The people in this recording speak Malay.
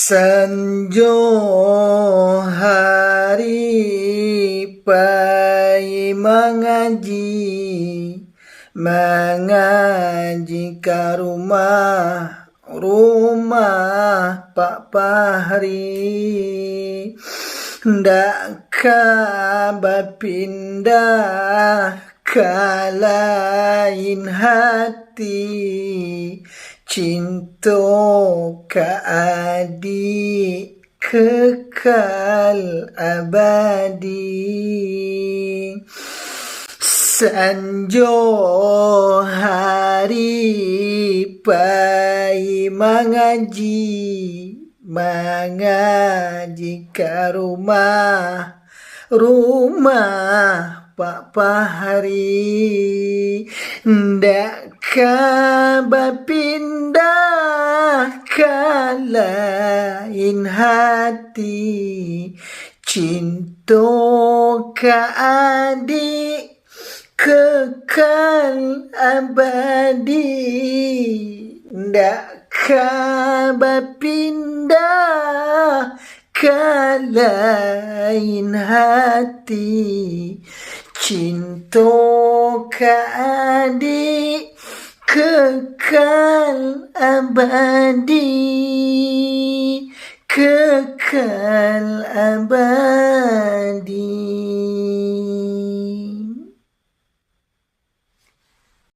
Sanjo hari pai mengaji ke rumah Pak Pahri, ndak kabar pindah ke lain hati, cinta ke adik kekal abadi. Sanjo hari pai mengaji ke rumah Pak Pahri, ndak kabar pindah ke lain hati, cinta ke adik kekal abadi, ndak kabar pindah ke lain hati, cinta ke adik kekal abadi, kekal abadi.